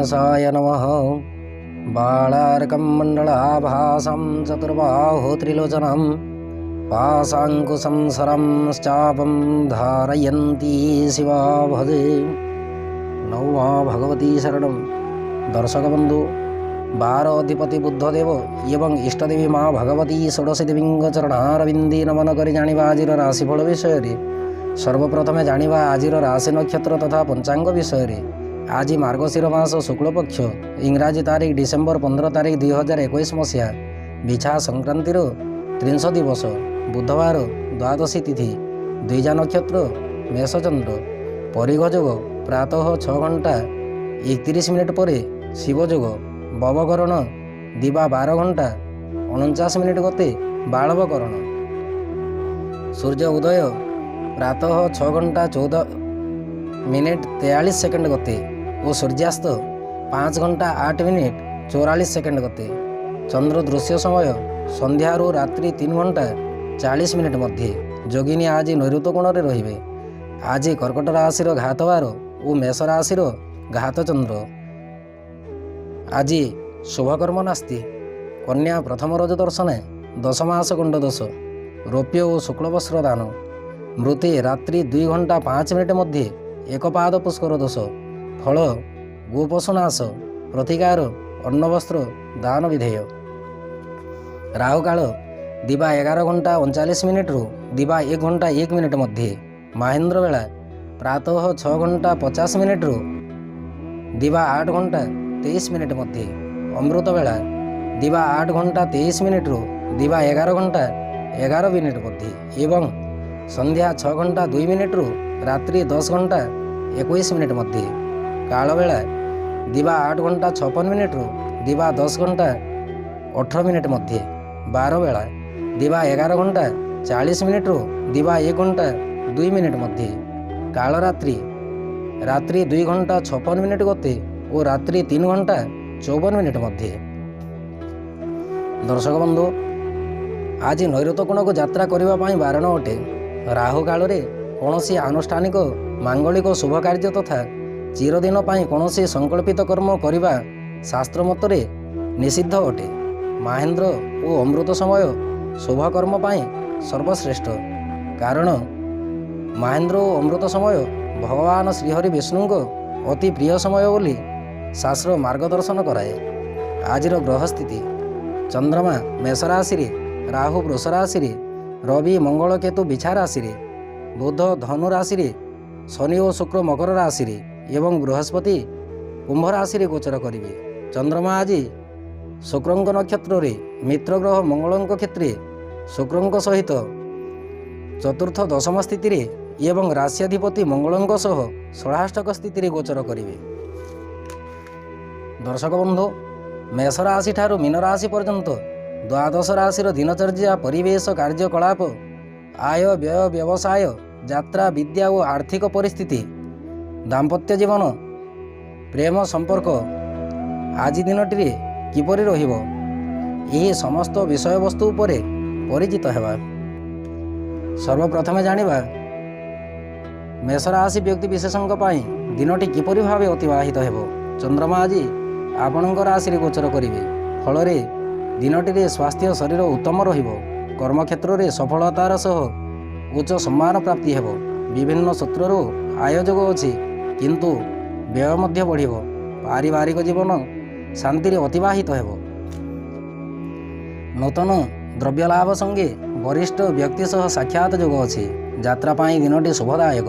गणेशाय नमः। बालार्कं मण्डलाभासं चतुर्बाहो त्रिलोचनं पाशाङ्कुशं शरंश्चापं धारयन्ती शिवा भजे। नौमा भगवती शरणं। दर्शक बंधु 12 अधिपति बुद्धदेव एवं इष्टदेवी माँ भगवती षोडशी देवी चरणारविंदी नमन कर जानिबा आजिर राशिफल विषय रे। सर्वप्रथमे जानिबा आजिर राशि नक्षत्र तथा पंचांग विषय रे। आज मार्गशीर मास शुक्लपक्ष इंग्राजी तारीख डिसेम्बर 15 तारीख 2021 मसीहा बिछा संक्रांतिर 30 दिवस बुधवार द्वादशी तिथि द्विजा नक्षत्र मेषचंद्र परिघ जोग प्रातः 6 घंटा 31 मिनिट पर शिवजोग बवकरण दिवा 12 घंटा 49 मिनिट गते बालवकरण सूर्य उदय प्रातः 6 घंटा 14 मिनिट 43 सेकंड गते और सूर्यास्त 5 घंटा 8 मिनिट 44 सेकंड गते। चंद्र दृश्य समय संध्यारू रात्रि 3 घंटा 40 मिनिट मध्य। जोगिनी आज नैऋत्य कोण रे रहिबे। आज कर्कट राशि घातवार और मेष राशि घात चंद्र। आज शुभकर्म नास्ति। कन्या प्रथम रज दर्शन 10 मास गंड दोष रौप्य और शुक्ल वस्त्र दान। मृते रात्रि 2 घंटा 5 मिनिट मध्य एक पाद पुष्कर दोष। फल गोपशुनाश प्रतिकार अन्नवस्त्र दान विधेय। राहु काल दिवा 11 घंटा 39 मिनिट रु दिवा 1 घंटा 1 मिनिट मध्य। महेंद्र बेला प्रातः 6 घंटा 50 मिनिट रु दिवा 8 घंटा 23 मिनिट मध्य। अमृत बेला दिवा 8 घंटा 23 मिनिट रु दिवा 11 घंटा 11 मिनिट मध्य एवं संध्या 6 घंटा 2 मिनिट रु रात्रि 10 घंटा 21 मिनिट मध्य। काल बेला दिवा 8 घंटा 56 मिनिट रु दिवा 10 घंटा 18 मिनिट मध्य। 12 बेला दिवा 11 घंटा 40 मिनिट रु दिवा 1 घंटा 2 मिनिट मध्य। काल रात्रि 2 घंटा 56 मिनिट गते और रात्रि 3 घंटा 54 मिनिट मध्य। दर्शक बंधु आज नैऋत्य कोण को यात्रा करने बारण अटे। राहु काल रे कौनसी आनुष्ठानिक मांगलिक शुभ कार्य तथा चिरदिन कौन संकल्पित कर्म करने शास्त्र मतरे निषिद्ध अटे। महेंद्र और अमृत समय शुभ कर्म सर्वश्रेष्ठ। कारण महेंद्र और अमृत समय भगवान श्रीहरि विष्णु को अति प्रिय समय बोली शास्त्र मार्गदर्शन कराए। आजिर ग्रह स्थिति चंद्रमा मेष राशि राहु वृष राशि रवि मंगल केतु बिछा राशि बुध धनु राशि शनि और शुक्र मकर राशि एवं बृहस्पति कुंभ राशि गोचर करेंगे। चंद्रमा आज शुक्र नक्षत्र रे मित्र ग्रह मंगल क्षेत्र शुक्र सहित चतुर्थ दशम स्थिति रे एवं राश्याधिपति मंगल सह षष्ठाष्टक स्थिति गोचर करेंगे। दर्शक बंधु मेष राशि ठारू मीन राशि पर्यंत द्वादश राशि दिनचर्या परिवेश कार्यकलाप आय व्यय व्यवसाय यात्रा विद्या और आर्थिक परिस्थिति दाम्पत्य जीवन प्रेम संपर्क आज दिनटी किपरि रहिबो यही समस्त विषय वस्तु उपरे परिचित हेबा। सर्वप्रथम जानिबा मेष राशि व्यक्ति विशेषଙ୍କ ପାଇଁ दिनटी किपरि भावे अतिबाहित हेबो। चंद्रमा आज आपणଙ୍କ राशि गोचर करिवे फलरे दिनटी स्वास्थ्य शरीर उत्तम रहिबो। कर्मक्षेत्र में सफलतार सह उच्च सम्मान प्राप्ति हेबो। विभिन्न सूत्रु आय जोग अछि किंतु व्यय मध्य बढ़िबो। पारिवारिक जीवन शांति अतिबाहित हेबो। नूतन द्रव्य लाभ संगे वरिष्ठ व्यक्ति सह साक्षात जोग अछि। यात्रा पाई दिनटी शुभदायक।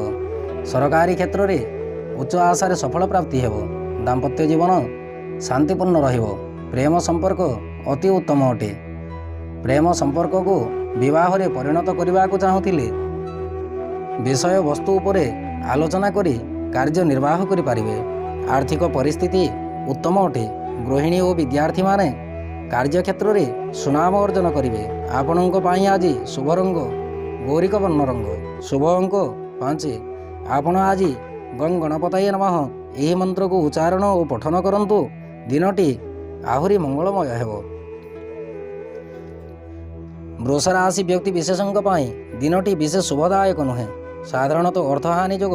सरकारी क्षेत्र में उच्च आशार सफल प्राप्ति हेबो। दाम्पत्य जीवन शांतिपूर्ण रहिबो। प्रेम संपर्क अति उत्तम अटे। प्रेम संपर्क को विवाह रे परिणत करने को चाहूले विषय वस्तु उपरे आलोचना करी कार्य निर्वाह करि पारिबे। आर्थिक परिस्थिति उत्तम अटे। गृहिणी और विद्यार्थी माने कार्य क्षेत्र में सुनाम अर्जन करेंगे। आपणों आज शुभ रंग गौरिक वर्ण रंग शुभ अंक 5। आपण आज गं गणपतये नमः यही मंत्र को उच्चारण और पठन करंतु दिनटी आहुरी मंगलमय हेबो। वृष राशि व्यक्ति विशेषଙ୍କ ପାଇଁ दिनटी विशेष शुभदायक नुहे। साधारणतः अर्थहानि जोग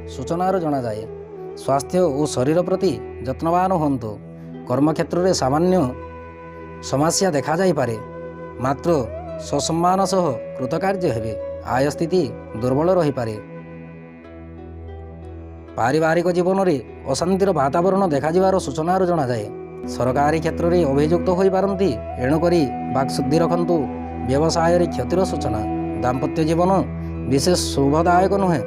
सूचनार जना जाए। ସ୍ୱାସ୍ଥ୍ୟ ଓ ଶରୀର ପ୍ରତି ଯତ୍ନବାନ ହୁଅନ୍ତୁ। କର୍ମକ୍ଷେତ୍ରରେ ସାମାନ୍ୟ ସମସ୍ୟା ଦେଖାଯାଇପାରେ, ମାତ୍ର ସସମ୍ମାନ ସହ କୃତକାର୍ଯ୍ୟ ହେବେ। ଆୟ ସ୍ଥିତି ଦୁର୍ବଳ ରହିପାରେ। ପାରିବାରିକ ଜୀବନରେ ଅଶାନ୍ତିର ବାତାବରଣ ଦେଖାଯିବାର ସୂଚନାରୁ ଜଣାଯାଏ। ସରକାରୀ କ୍ଷେତ୍ରରେ ଅଭିଯୁକ୍ତ ହୋଇପାରନ୍ତି, ଏଣୁକରି ବାକ୍ଶୁଦ୍ଧି ରଖନ୍ତୁ। ବ୍ୟବସାୟରେ କ୍ଷତିର ସୂଚନା। ଦାମ୍ପତ୍ୟ ଜୀବନ ବିଶେଷ ଶୁଭଦାୟକ ନୁହେଁ।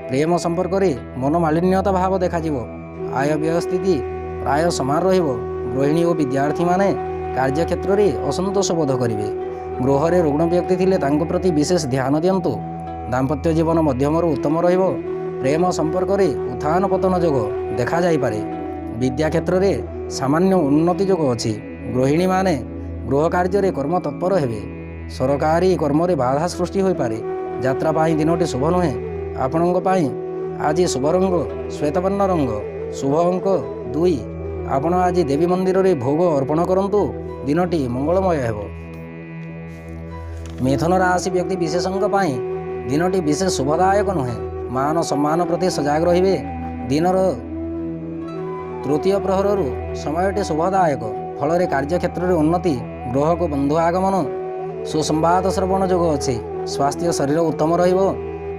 ପ୍ରେମ ସମ୍ପର୍କରେ ମନୋମାଳିନ୍ୟତା ଭାବ ଦେଖାଯିବ। ଆୟ ବ୍ୟୟ ସ୍ଥିତି ପ୍ରାୟ ସମାନ ରହିବ। ଗୃହିଣୀ ଓ ବିଦ୍ୟାର୍ଥୀମାନେ କାର୍ଯ୍ୟକ୍ଷେତ୍ରରେ ଅସନ୍ତୋଷ ବୋଧ କରିବେ। ଗୃହରେ ରୁଗ୍ଣ ବ୍ୟକ୍ତି ଥିଲେ ତାଙ୍କ ପ୍ରତି ବିଶେଷ ଧ୍ୟାନ ଦିଅନ୍ତୁ। ଦାମ୍ପତ୍ୟ ଜୀବନ ମଧ୍ୟମରୁ ଉତ୍ତମ ରହିବ। ପ୍ରେମ ସମ୍ପର୍କରେ ଉତ୍ଥାନ ପତନ ଯୋଗ ଦେଖାଯାଇପାରେ। ବିଦ୍ୟା କ୍ଷେତ୍ରରେ ସାମାନ୍ୟ ଉନ୍ନତି ଯୋଗ ଅଛି। ଗୃହିଣୀମାନେ ଗୃହ କାର୍ଯ୍ୟରେ କର୍ମତତ୍ପର ହେବେ। ସରକାରୀ କର୍ମରେ ବାଧା ସୃଷ୍ଟି ହୋଇପାରେ। ଯାତ୍ରା ପାଇଁ ଦିନଟି ଶୁଭ ନୁହେଁ। ଆପଣଙ୍କ ପାଇଁ ଆଜି ଶୁଭ ରଙ୍ଗ ଶ୍ୱେତବର୍ଣ୍ଣ ରଙ୍ଗ। ଶୁଭ ଅଙ୍କ 2। ଆପଣ ଆଜି ଦେବୀ ମନ୍ଦିରରେ ଭୋଗ ଅର୍ପଣ କରନ୍ତୁ। ଦିନଟି ମଙ୍ଗଳମୟ ହେବ। ମିଥୁନ ରାଶି ବ୍ୟକ୍ତି ବିଶେଷଙ୍କ ପାଇଁ ଦିନଟି ବିଶେଷ ଶୁଭଦାୟକ ନୁହେଁ। ମାନ ସମ୍ମାନ ପ୍ରତି ସଜାଗ ରହିବେ। ଦିନର ତୃତୀୟ ପ୍ରହରରୁ ସମୟଟି ଶୁଭଦାୟକ। ଫଳରେ କାର୍ଯ୍ୟକ୍ଷେତ୍ରରେ ଉନ୍ନତି, ଗୃହକୁ ବନ୍ଧୁ ଆଗମନ, ସୁସମ୍ବାଦ ଶ୍ରବଣ ଯୋଗ ଅଛି। ସ୍ୱାସ୍ଥ୍ୟ ଶରୀର ଉତ୍ତମ ରହିବ।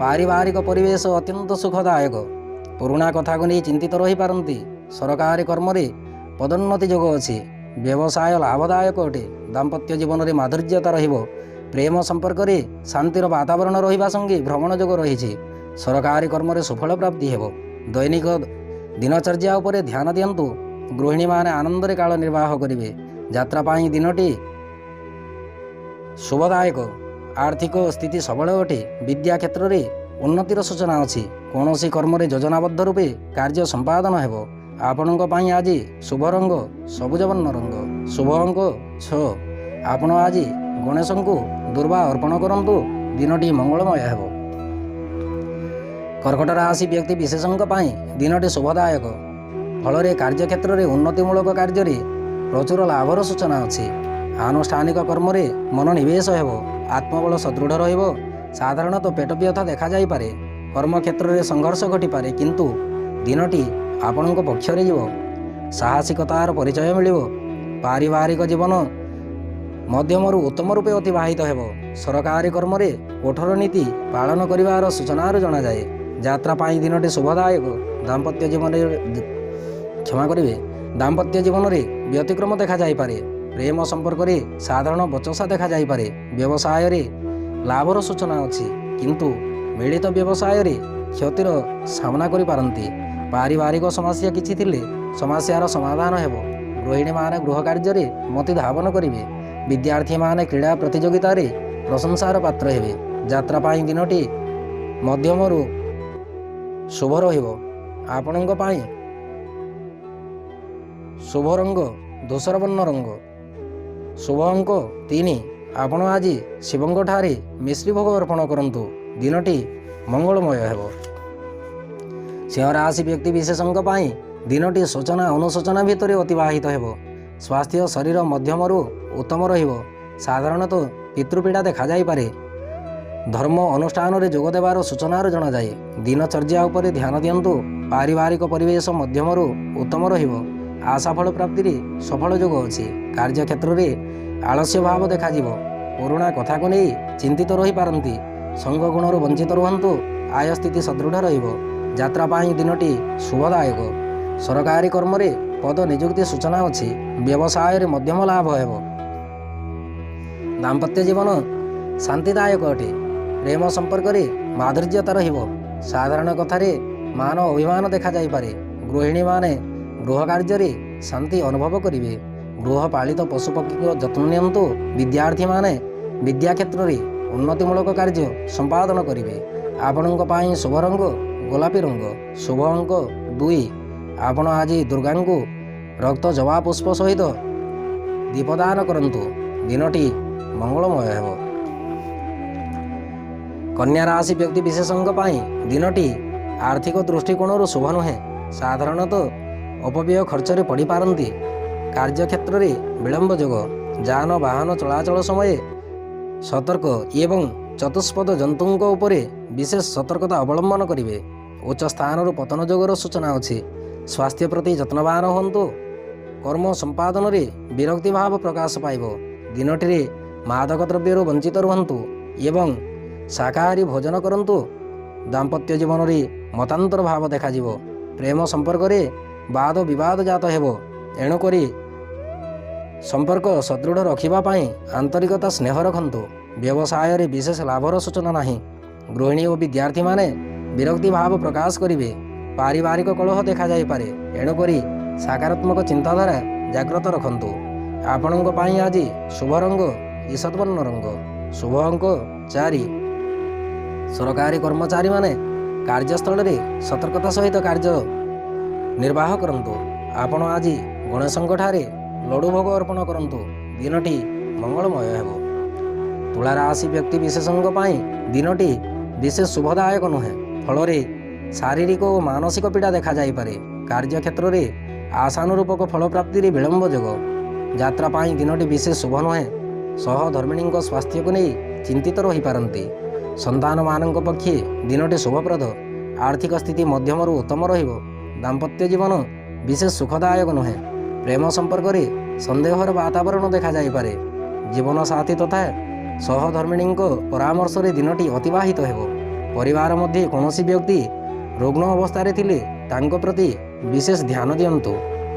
ପାରିବାରିକ ପରିବେଶ ଅତ୍ୟନ୍ତ ସୁଖଦାୟକ। ପୁରୁଣା କଥାକୁ ନେଇ ଚିନ୍ତିତ ରହିପାରନ୍ତି। ସରକାରୀ କର୍ମରେ ପଦୋନ୍ନତି ଯୋଗ ଅଛି। ବ୍ୟବସାୟ ଲାଭଦାୟକ ଅଟେ। ଦାମ୍ପତ୍ୟ ଜୀବନରେ ମାଧୁର୍ଯ୍ୟତା ରହିବ। ପ୍ରେମ ସମ୍ପର୍କରେ ଶାନ୍ତିର ବାତାବରଣ ରହିବା ସଙ୍ଗେ ଭ୍ରମଣ ଯୋଗ ରହିଛି। ସରକାରୀ କର୍ମରେ ସୁଫଳ ପ୍ରାପ୍ତି ହେବ। ଦୈନିକ ଦିନଚର୍ଯ୍ୟା ଉପରେ ଧ୍ୟାନ ଦିଅନ୍ତୁ। ଗୃହିଣୀମାନେ ଆନନ୍ଦରେ କାଳ ନିର୍ବାହ କରିବେ। ଯାତ୍ରା ପାଇଁ ଦିନଟି ଶୁଭଦାୟକ। ଆର୍ଥିକ ସ୍ଥିତି ସବଳ ଅଟେ। ବିଦ୍ୟା କ୍ଷେତ୍ରରେ ଉନ୍ନତିର ସୂଚନା ଅଛି। କୌଣସି କର୍ମରେ ଯୋଜନାବଦ୍ଧ ରୂପେ କାର୍ଯ୍ୟ ସମ୍ପାଦନ ହେବ। ଆପଣଙ୍କ ପାଇଁ ଆଜି ଶୁଭ ରଙ୍ଗ ସବୁଜ ବର୍ଣ୍ଣ ରଙ୍ଗ। ଶୁଭ ଅଙ୍କ 6। ଆପଣ ଆଜି ଗଣେଶଙ୍କୁ ଦୁର୍ବା ଅର୍ପଣ କରନ୍ତୁ। ଦିନଟି ମଙ୍ଗଳମୟ ହେବ। କର୍କଟ ରାଶି ବ୍ୟକ୍ତି ବିଶେଷଙ୍କ ପାଇଁ ଦିନଟି ଶୁଭଦାୟକ। ଫଳରେ କାର୍ଯ୍ୟକ୍ଷେତ୍ରରେ ଉନ୍ନତିମୂଳକ କାର୍ଯ୍ୟରେ ପ୍ରଚୁର ଲାଭର ସୂଚନା ଅଛି। ଆନୁଷ୍ଠାନିକ କର୍ମରେ ମନୋନିବେଶ ହେବ। ଆତ୍ମବଳ ସଦୃଢ଼ ରହିବ। ସାଧାରଣତଃ ପେଟ ବ୍ୟଥା ଦେଖାଯାଇପାରେ। କର୍ମକ୍ଷେତ୍ରରେ ସଂଘର୍ଷ ଘଟିପାରେ, କିନ୍ତୁ ଦିନଟି ଆପଣଙ୍କ ପକ୍ଷରେ ଯିବ। ସାହସିକତାର ପରିଚୟ ମିଳିବ। ପାରିବାରିକ ଜୀବନ ମଧ୍ୟମରୁ ଉତ୍ତମ ରୂପେ ଅତିବାହିତ ହେବ। ସରକାରୀ କର୍ମରେ କଠୋର ନୀତି ପାଳନ କରିବାର ସୂଚନାରୁ ଜଣାଯାଏ। ଯାତ୍ରା ପାଇଁ ଦିନଟି ଶୁଭଦାୟକ। ଦାମ୍ପତ୍ୟ ଜୀବନରେ ବ୍ୟତିକ୍ରମ ଦେଖାଯାଇପାରେ। ପ୍ରେମ ସମ୍ପର୍କରେ ସାଧାରଣ ବଚସା ଦେଖାଯାଇପାରେ। ବ୍ୟବସାୟରେ ଲାଭର ସୂଚନା ଅଛି, କିନ୍ତୁ ମିଳିତ ବ୍ୟବସାୟରେ କ୍ଷତିର ସାମ୍ନା କରିପାରନ୍ତି। ପାରିବାରିକ ସମସ୍ୟା କିଛି ଥିଲେ ସମସ୍ୟାର ସମାଧାନ ହେବ। ଗୃହିଣୀମାନେ ଗୃହ କାର୍ଯ୍ୟରେ ମତି ଧାବନ କରିବେ। ବିଦ୍ୟାର୍ଥୀମାନେ କ୍ରୀଡ଼ା ପ୍ରତିଯୋଗିତାରେ ପ୍ରଶଂସାର ପାତ୍ର ହେବେ। ଯାତ୍ରା ପାଇଁ ଦିନଟି ମଧ୍ୟମରୁ ଶୁଭ ରହିବ। ଆପଣଙ୍କ ପାଇଁ ଶୁଭ ରଙ୍ଗ ଧୂସର ବର୍ଣ୍ଣ ରଙ୍ଗ। ଶୁଭ ଅଙ୍କ 3। ଆପଣ ଆଜି ଶିବଙ୍କଠାରେ ମିଶ୍ରି ଭୋଗ ଅର୍ପଣ କରନ୍ତୁ। ଦିନଟି ମଙ୍ଗଳମୟ ହେବ। ସିଂହ ରାଶି ବ୍ୟକ୍ତି ବିଶେଷଙ୍କ ପାଇଁ ଦିନଟି ସୂଚନା ଅନୁଶୋଚନା ଭିତରେ ଅତିବାହିତ ହେବ। ସ୍ୱାସ୍ଥ୍ୟ ଶରୀର ମଧ୍ୟମରୁ ଉତ୍ତମ ରହିବ। ସାଧାରଣତଃ ପିତୃପୀଡ଼ା ଦେଖାଯାଇପାରେ। ଧର୍ମ ଅନୁଷ୍ଠାନରେ ଯୋଗ ଦେବାର ସୂଚନାରୁ ଜଣାଯାଏ। ଦିନଚର୍ଯ୍ୟା ଉପରେ ଧ୍ୟାନ ଦିଅନ୍ତୁ। ପାରିବାରିକ ପରିବେଶ ମଧ୍ୟମରୁ ଉତ୍ତମ ରହିବ। ଆଶାଫଳ ପ୍ରାପ୍ତିରେ ସଫଳ ଯୋଗ ଅଛି। କାର୍ଯ୍ୟକ୍ଷେତ୍ରରେ ଆଳସ୍ୟ ଭାବ ଦେଖାଯିବ। ପୁରୁଣା କଥାକୁ ନେଇ ଚିନ୍ତିତ ରହିପାରନ୍ତି। ସଙ୍ଗ ଗୁଣରୁ ବଞ୍ଚିତ ରୁହନ୍ତୁ। ଆୟ ସ୍ଥିତି ସଦୃଢ଼ ରହିବ। ଯାତ୍ରା ପାଇଁ ଦିନଟି ଶୁଭଦାୟକ। ସରକାରୀ କର୍ମରେ ପଦ ନିଯୁକ୍ତି ସୂଚନା ଅଛି। ବ୍ୟବସାୟରେ ମଧ୍ୟମ ଲାଭ ହେବ। ଦାମ୍ପତ୍ୟ ଜୀବନ ଶାନ୍ତିଦାୟକ ଅଟେ। ପ୍ରେମ ସମ୍ପର୍କରେ ମାଧୁର୍ଯ୍ୟତା ରହିବ। ସାଧାରଣ କଥାରେ ମାନ ଅଭିମାନ ଦେଖାଯାଇପାରେ। ଗୃହିଣୀମାନେ ଗୃହ କାର୍ଯ୍ୟରେ ଶାନ୍ତି ଅନୁଭବ କରିବେ। ଗୃହପାଳିତ ପଶୁପକ୍ଷୀଙ୍କ ଯତ୍ନ ନିଅନ୍ତୁ। ବିଦ୍ୟାର୍ଥୀମାନେ ବିଦ୍ୟା କ୍ଷେତ୍ରରେ ଉନ୍ନତିମୂଳକ କାର୍ଯ୍ୟ ସମ୍ପାଦନ କରିବେ। ଆପଣଙ୍କ ପାଇଁ ଶୁଭ ରଙ୍ଗ ଗୋଲାପୀ ରଙ୍ଗ। ଶୁଭ ଅଙ୍କ 2। ଆପଣ ଆଜି ଦୁର୍ଗାଙ୍କୁ ରକ୍ତ ଜବା ପୁଷ୍ପ ସହିତ ଦୀପଦାନ କରନ୍ତୁ। ଦିନଟି ମଙ୍ଗଳମୟ ହେବ। କନ୍ୟା ରାଶି ବ୍ୟକ୍ତି ବିଶେଷଙ୍କ ପାଇଁ ଦିନଟି ଆର୍ଥିକ ଦୃଷ୍ଟିକୋଣରୁ ଶୁଭ ନୁହେଁ। ସାଧାରଣତଃ ଅପବ୍ୟୟ ଖର୍ଚ୍ଚରେ ପଡ଼ିପାରନ୍ତି। କାର୍ଯ୍ୟକ୍ଷେତ୍ରରେ ବିଳମ୍ବ ଯୋଗ। ଯାନବାହନ ଚଳାଚଳ ସମୟରେ ସତର୍କ ଏବଂ ଚତୁଷ୍ପଦ ଜନ୍ତୁଙ୍କ ଉପରେ ବିଶେଷ ସତର୍କତା ଅବଲମ୍ବନ କରିବେ। ଉଚ୍ଚ ସ୍ଥାନରୁ ପତନ ଯୋଗର ସୂଚନା ଅଛି। ସ୍ୱାସ୍ଥ୍ୟ ପ୍ରତି ଯତ୍ନବାନ ହୁଅନ୍ତୁ। କର୍ମ ସମ୍ପାଦନରେ ବିରକ୍ତି ଭାବ ପ୍ରକାଶ ପାଇବ। ଦିନଟିରେ ମାଦକ ଦ୍ରବ୍ୟରୁ ବଞ୍ଚିତ ରୁହନ୍ତୁ ଏବଂ ଶାକାହାରୀ ଭୋଜନ କରନ୍ତୁ। ଦାମ୍ପତ୍ୟ ଜୀବନରେ ମତାନ୍ତର ଭାବ ଦେଖାଯିବ। ପ୍ରେମ ସମ୍ପର୍କରେ ବାଦ ବିବାଦ ଜାତ ହେବ। ଏଣୁକରି ସମ୍ପର୍କ ସଦୃଢ଼ ରଖିବା ପାଇଁ ଆନ୍ତରିକତା ସ୍ନେହ ରଖନ୍ତୁ। ବ୍ୟବସାୟରେ ବିଶେଷ ଲାଭର ସୂଚନା ନାହିଁ। ଗୃହିଣୀ ଓ ବିଦ୍ୟାର୍ଥୀମାନେ ବିରକ୍ତି ଭାବ ପ୍ରକାଶ କରିବେ। ପାରିବାରିକ କଳହ ଦେଖାଯାଇପାରେ। ଏଣୁକରି ସକାରାତ୍ମକ ଚିନ୍ତାଧାରା ଜାଗ୍ରତ ରଖନ୍ତୁ। ଆପଣଙ୍କ ପାଇଁ ଆଜି ଶୁଭ ରଙ୍ଗ ଇଷତବର୍ଣ୍ଣ ରଙ୍ଗ। ଶୁଭ ଅଙ୍କ 4। ସରକାରୀ କର୍ମଚାରୀମାନେ କାର୍ଯ୍ୟସ୍ଥଳରେ ସତର୍କତା ସହିତ କାର୍ଯ୍ୟ ନିର୍ବାହ କରନ୍ତୁ। ଆପଣ ଆଜି ଗଣେଶଙ୍କଠାରେ ଲଡ଼ୁ ଭୋଗ ଅର୍ପଣ କରନ୍ତୁ। ଦିନଟି ମଙ୍ଗଳମୟ ହେବ। ତୁଳା ରାଶି ବ୍ୟକ୍ତି ବିଶେଷଙ୍କ ପାଇଁ ଦିନଟି ବିଶେଷ ଶୁଭଦାୟକ ନୁହେଁ। ଫଳରେ ଶାରୀରିକ ଓ ମାନସିକ ପୀଡ଼ା ଦେଖାଯାଇପାରେ। କାର୍ଯ୍ୟକ୍ଷେତ୍ରରେ ଆଶାନୁରୂପକ ଫଳପ୍ରାପ୍ତିରେ ବିଳମ୍ବ ଯୋଗ। ଯାତ୍ରା ପାଇଁ ଦିନଟି ବିଶେଷ ଶୁଭ ନୁହେଁ। ସହଧର୍ମିଣୀଙ୍କ ସ୍ୱାସ୍ଥ୍ୟକୁ ନେଇ ଚିନ୍ତିତ ରହିପାରନ୍ତି। ସନ୍ତାନମାନଙ୍କ ପକ୍ଷେ ଦିନଟି ଶୁଭପ୍ରଦ। ଆର୍ଥିକ ସ୍ଥିତି ମଧ୍ୟମରୁ ଉତ୍ତମ ରହିବ। ଦାମ୍ପତ୍ୟ ଜୀବନ ବିଶେଷ ସୁଖଦାୟକ ନୁହେଁ। ପ୍ରେମ ସମ୍ପର୍କରେ ସନ୍ଦେହର ବାତାବରଣ ଦେଖାଯାଇପାରେ। ଜୀବନସାଥୀ ତଥା ସହଧର୍ମିଣୀଙ୍କ ପରାମର୍ଶରେ ଦିନଟି ଅତିବାହିତ ହେବ। ପରିବାର ମଧ୍ୟରେ କୌଣସି ବ୍ୟକ୍ତି ରୁଗ୍ଣ ଅବସ୍ଥାରେ ଥିଲେ ତାଙ୍କ ପ୍ରତି ବିଶେଷ ଧ୍ୟାନ ଦିଅନ୍ତୁ।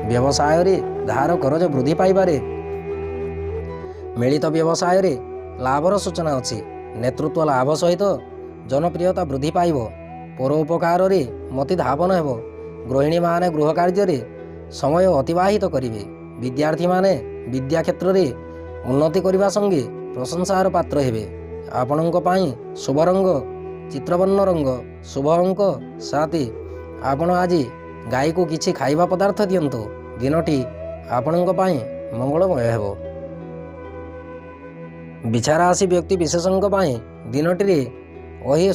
ବ୍ୟବସାୟରେ ଧାର କରଜ ବୃଦ୍ଧି ପାଇପାରେ। ମିଳିତ ବ୍ୟବସାୟରେ ଲାଭର ସୂଚନା ଅଛି। ନେତୃତ୍ୱ ଲାଭ ସହିତ ଜନପ୍ରିୟତା ବୃଦ୍ଧି ପାଇବ। ପରୋପକାରରେ ମତି ଧାବନ ହେବ। ଗୃହିଣୀମାନେ ଗୃହ କାର୍ଯ୍ୟରେ ସମୟ ଅତିବାହିତ କରିବେ। ବିଦ୍ୟାର୍ଥୀମାନେ ବିଦ୍ୟା କ୍ଷେତ୍ରରେ ଉନ୍ନତି କରିବା ସଙ୍ଗେ ପ୍ରଶଂସାର ପାତ୍ର ହେବେ। ଆପଣଙ୍କ ପାଇଁ ଶୁଭ ରଙ୍ଗ ଚିତ୍ରବର୍ଣ୍ଣ ରଙ୍ଗ। ଶୁଭ ଅଙ୍କ 7। ଆପଣ ଆଜି ଗାଈକୁ କିଛି ଖାଇବା ପଦାର୍ଥ ଦିଅନ୍ତୁ। ଦିନଟି ଆପଣଙ୍କ ପାଇଁ ମଙ୍ଗଳମୟ ହେବ। ବିଛା ରାଶି ବ୍ୟକ୍ତି ବିଶେଷଙ୍କ ପାଇଁ ଦିନଟିରେ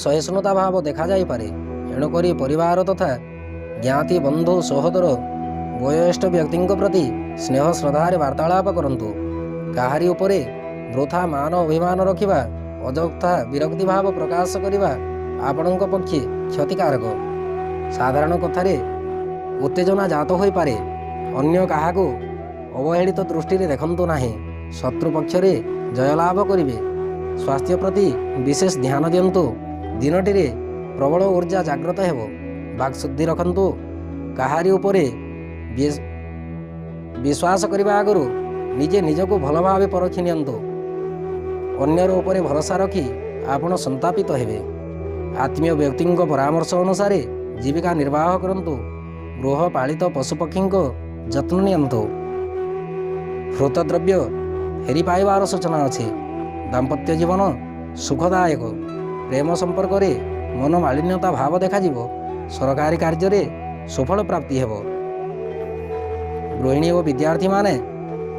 ସହିଷ୍ଣୁତା ଭାବ ଦେଖାଯାଇପାରେ। ଏଣୁକରି ପରିବାର ତଥା ଜ୍ଞାତି ବନ୍ଧୁ ସହୋଦର ବୟୋଜ୍ୟେଷ୍ଠ ବ୍ୟକ୍ତିଙ୍କ ପ୍ରତି ସ୍ନେହ ଶ୍ରଦ୍ଧାରେ ବାର୍ତ୍ତାଳାପ କରନ୍ତୁ। କାହାରି ଉପରେ ବୃଥା ମାନ ଅଭିମାନ ରଖିବା ଅଯଥା ବିରକ୍ତି ଭାବ ପ୍ରକାଶ କରିବା ଆପଣଙ୍କ ପକ୍ଷେ କ୍ଷତିକାରକ। ସାଧାରଣ କଥାରେ ଉତ୍ତେଜନା ଜାତ ହୋଇପାରେ। ଅନ୍ୟ କାହାକୁ ଅବହେଳିତ ଦୃଷ୍ଟିରେ ଦେଖନ୍ତୁ ନାହିଁ। ଶତ୍ରୁ ପକ୍ଷରେ ଜୟଲାଭ କରିବେ। ସ୍ୱାସ୍ଥ୍ୟ ପ୍ରତି ବିଶେଷ ଧ୍ୟାନ ଦିଅନ୍ତୁ। ଦିନଟିରେ ପ୍ରବଳ ଊର୍ଜା ଜାଗ୍ରତ ହେବ। ବାକ୍ଶୁଦ୍ଧି ରଖନ୍ତୁ। କାହାରି ଉପରେ ବିଶ୍ୱାସ କରିବା ଆଗରୁ ନିଜେ ନିଜକୁ ଭଲ ଭାବେ ପରଖି ନିଅନ୍ତୁ। ଅନ୍ୟର ଉପରେ ଭରସା ରଖି ଆପଣ ସନ୍ତାପିତ ହେବେ। ଆତ୍ମୀୟ ବ୍ୟକ୍ତିଙ୍କ ପରାମର୍ଶ ଅନୁସାରେ ଜୀବିକା ନିର୍ବାହ କରନ୍ତୁ। ଗୃହପାଳିତ ପଶୁପକ୍ଷୀଙ୍କ ଯତ୍ନ ନିଅନ୍ତୁ। ହୃତଦ୍ରବ୍ୟ ଫେରି ପାଇବାର ସୂଚନା ଅଛି। ଦାମ୍ପତ୍ୟ ଜୀବନ ସୁଖଦାୟକ। ପ୍ରେମ ସମ୍ପର୍କରେ ମନୋମାଳିନ୍ୟତା ଭାବ ଦେଖାଯିବ। ସରକାରୀ କାର୍ଯ୍ୟରେ ସୁଫଳ ପ୍ରାପ୍ତି ହେବ। ଗୃହିଣୀ ଓ ବିଦ୍ୟାର୍ଥୀମାନେ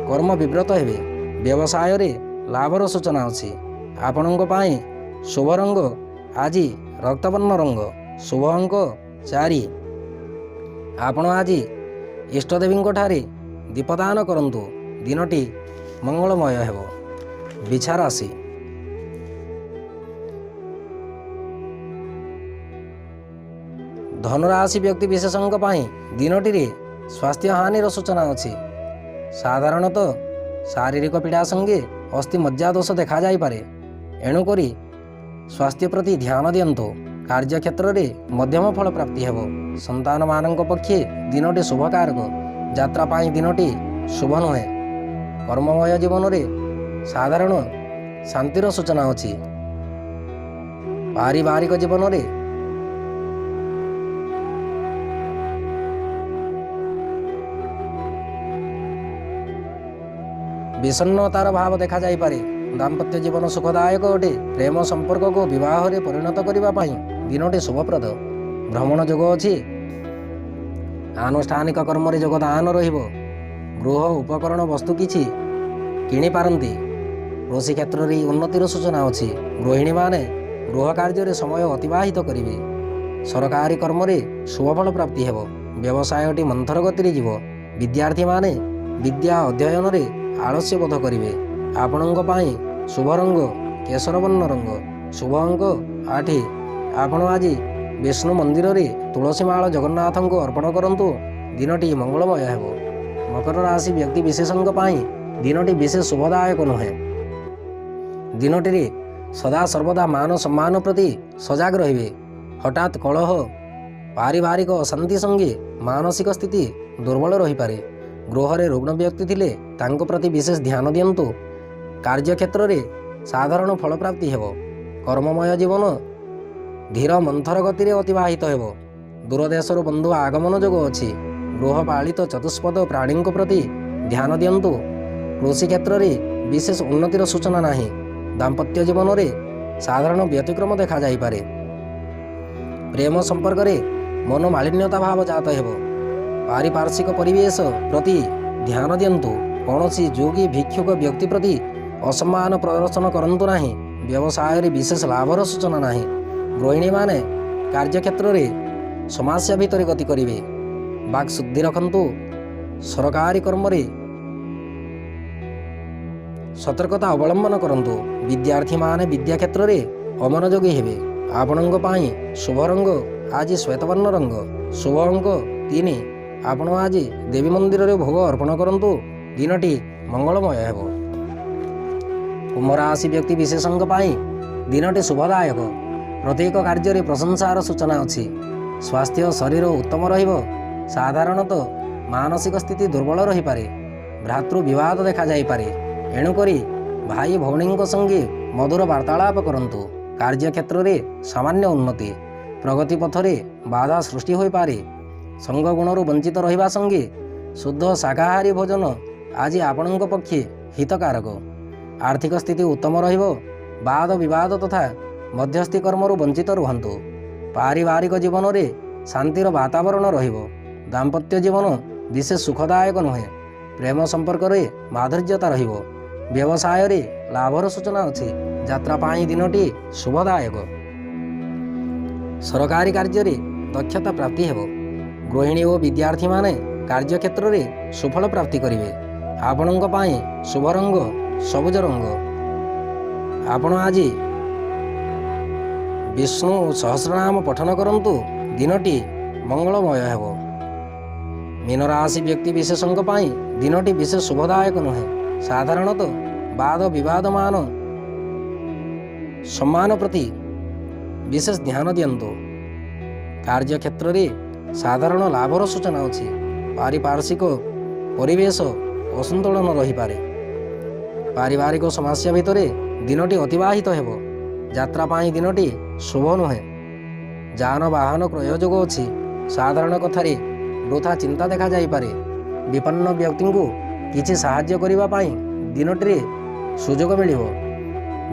କର୍ମ ବିବ୍ରତ ହେବେ। ବ୍ୟବସାୟରେ ଲାଭର ସୂଚନା ଅଛି। ଆପଣଙ୍କ ପାଇଁ ଶୁଭ ରଙ୍ଗ ଆଜି ରକ୍ତବର୍ଣ୍ଣ ରଙ୍ଗ। ଶୁଭ ଅଙ୍କ 4। ଆପଣ ଆଜି ଇଷ୍ଟଦେବୀଙ୍କ ଠାରେ ଦୀପଦାନ କରନ୍ତୁ। ଦିନଟି ମଙ୍ଗଳମୟ ହେବ। ବିଛା ରାଶି ଧନୁରାଶି ବ୍ୟକ୍ତି ବିଶେଷଙ୍କ ପାଇଁ ଦିନଟିରେ ସ୍ୱାସ୍ଥ୍ୟ ହାନିର ସୂଚନା ଅଛି। ସାଧାରଣତଃ ଶାରୀରିକ ପୀଡ଼ା ସଙ୍ଗେ ଅସ୍ଥି ମଜ୍ଜା ଦୋଷ ଦେଖାଯାଇପାରେ। ଏଣୁକରି ସ୍ୱାସ୍ଥ୍ୟ ପ୍ରତି ଧ୍ୟାନ ଦିଅନ୍ତୁ। କାର୍ଯ୍ୟକ୍ଷେତ୍ରରେ ମଧ୍ୟମ ଫଳ ପ୍ରାପ୍ତି ହେବ। ସନ୍ତାନମାନଙ୍କ ପକ୍ଷେ ଦିନଟି ଶୁଭକାରକ। ଯାତ୍ରା ପାଇଁ ଦିନଟି ଶୁଭ ନୁହେଁ। କର୍ମମୟ ଜୀବନରେ ସାଧାରଣ ଶାନ୍ତିର ସୂଚନା ଅଛି। ପାରିବାରିକ ଜୀବନରେ ବିଷଣ୍ଣତାର ଭାବ ଦେଖାଯାଇପାରେ। ଦାମ୍ପତ୍ୟ ଜୀବନ ସୁଖଦାୟକ ଅଟେ। ପ୍ରେମ ସମ୍ପର୍କକୁ ବିବାହରେ ପରିଣତ କରିବା ପାଇଁ ଦିନଟି ଶୁଭପ୍ରଦ। ଭ୍ରମଣ ଯୋଗ ଅଛି। ଆନୁଷ୍ଠାନିକ କର୍ମରେ ଯୋଗଦାନ ରହିବ। ଗୃହ ଉପକରଣ ବସ୍ତୁ କିଛି କିଣିପାରନ୍ତି। କୃଷି କ୍ଷେତ୍ରରେ ଉନ୍ନତିର ସୂଚନା ଅଛି। ଗୃହିଣୀମାନେ ଗୃହ କାର୍ଯ୍ୟରେ ସମୟ ଅତିବାହିତ କରିବେ। ସରକାରୀ କର୍ମରେ ଶୁଭଫଳ ପ୍ରାପ୍ତି ହେବ। ବ୍ୟବସାୟଟି ମନ୍ଥର ଗତିରେ ଯିବ। ବିଦ୍ୟାର୍ଥୀମାନେ ବିଦ୍ୟା ଅଧ୍ୟୟନରେ ଆଳସ୍ୟ ବୋଧ କରିବେ। ଆପଣଙ୍କ ପାଇଁ ଶୁଭ ରଙ୍ଗ କେଶର ବର୍ଣ୍ଣ ରଙ୍ଗ। ଶୁଭ ଅଙ୍କ 8। ଆପଣ ଆଜି विष्णु मंदिर रे तुलसी माळ जगन्नाथ को अर्पण करंतु दिनटी मंगलमय हेब। मकर राशि व्यक्ति विशेषज्ञ दिनटी विशेष शुभदायक नुहे। दिनटी सदा सर्वदा मान सम्मान प्रति सजग रहिबे। हठात कलह पारिवारिक अशांति संगे मानसिक स्थिति दुर्बल रही पारे। गृह रे रुग्ण व्यक्ति थिले तांको प्रति विशेष ध्यान दियंतु। कार्य क्षेत्र रे साधारण फल प्राप्ति हेब। कर्ममय जीवन धीर मंथर गति रे अतिबाहित हेब। दूरदेशर बंधु आगमन जोग अछि। गृहपालित चतुष्पद प्राणी प्रति ध्यान दियंतु। कृषि क्षेत्र रे विशेष उन्नतिर सूचना नाही। दाम्पत्य जीवन रे साधारण व्यतिक्रम देखा जाई पारे। प्रेम संपर्क रे मनोमालिन्यता भाव जात हेब। पारिपार्श्विक परिवेश प्रति ध्यान दियंतु। कौनसी जोगी भिक्षुक व्यक्ति प्रति असम्मान प्रदर्शन करंतु नाही। व्यवसाय रे विशेष लाभर सूचना नाही। गृहिणी माने कार्य क्षेत्र रे समस्या भितर गति करिवे। बाक शुद्धि रखंतु। सरकारी कर्म रे सतर्कता अवलंबन करंतु। विद्यार्थी माने विद्या क्षेत्र रे अमनोयोगी हेबे। आपणଙ୍କ ପାଇଁ शुभ रंग आज श्वेतवर्ण रंग। शुभ अंक 3। आपण आज देवी मंदिर रे भोग अर्पण करंतु। दिनटी मंगलमय हेब। कुंभ राशि व्यक्ति विशेषज्ञ दिनटी शुभदायक। प्रत्येक कार्य रे प्रशंसार सूचना अछि। स्वास्थ्य शरीर उत्तम रहिब। साधारणतः मानसिक स्थिति दुर्बल रही पारे। भ्रातृ विवाद देखा जाई पारे। एणुकरी भाई भौणी संगे मधुर वार्तालाप करंतु। कार्य क्षेत्र रे सामान्य उन्नति। प्रगति पथरे बाधा सृष्टि होई पारे। संग गुणरू वंचित रहिबा संगे शुद्ध शाकाहारी भोजन आज आपणଙ୍କ पक्षे हितकारक। आर्थिक स्थिति उत्तम रहिबो। वाद विवाद तथा मध्यस्थी कर्मरू वंचित रुहंतु। पारिवारिक जीवन रे शांतिर वातावरण रहिबो। दाम्पत्य जीवन विशेष सुखदायक नुहे। प्रेम संपर्क रे माधुर्यता रहिबो। व्यवसाय रे लाभर सूचना अछि। यात्रा पाई दिनटी शुभदायक। सरकारी कार्य रे दक्षता प्राप्ति हेब। गृहिणी और विद्यार्थी माने कार्य क्षेत्र रे सुफल प्राप्ति करिवे। आपणଙ୍କ ପାଇଁ शुभ रंग सबुज रंग। आपण आज विष्णु सहस्रनाम पठन करंतु। दिनटी मंगलमय हेब। मीन राशि व्यक्ति विशेषज्ञ दिनटी विशेष शुभदायक नुहे। साधारणतः वाद विवाद मान सम्मान प्रति विशेष ध्यान दियंतु। कार्य क्षेत्र रे साधारण लाभर सूचना अछि। पारिपार्श्विक परिवेश असंतुलन रही पारे। पारिवारिक समस्या भितरे दिनटी अतिबाहित हेब। यात्रा पाई दिनटी शुभ नुहे। जान वाहन क्रय जोग अछि। साधारण कथारे वृथा चिंता देखा जाई पारे। विपन्न व्यक्ति को किछि साहाय्य करिबा पाई दिनटी सुजोग मिलिबो।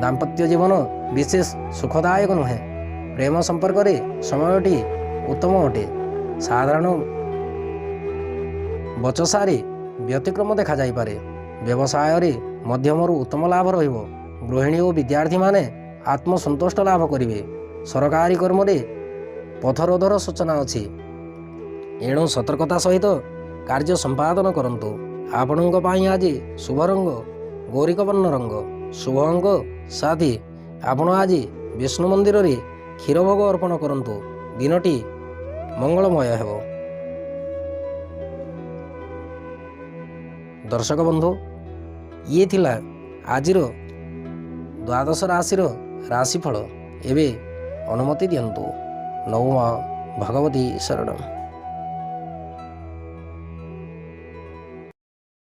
दाम्पत्य जीवन विशेष सुखदायक नुहे। प्रेम संपर्क रे समयटी उत्तम अटे। साधारण बचसारे व्यतिक्रम देखा जाई पारे। व्यवसाय रे मध्यमरु उत्तम लाभ रहिबो। गृहिणी और विद्यार्थी माने आत्मसंतुष्ट लाभ करिवे। सरकारी कर्म रे पथरोधर सूचना अछि। एणु सतर्कता सहित कार्य संपादन करंतु। आपणଙ୍କ ପାଇଁ आज शुभ रंग गौरिक वर्ण रंग। शुभ अंक 7। आपण आज विष्णु मंदिर रे क्षीर भोग अर्पण करंतु। दिनटी मंगलमय हेब। दर्शक बंधु ये थिला आजिर द्वादश राशिर राशिफल। एबे अनुमति दियंतु। नवमा भगवती शरणम।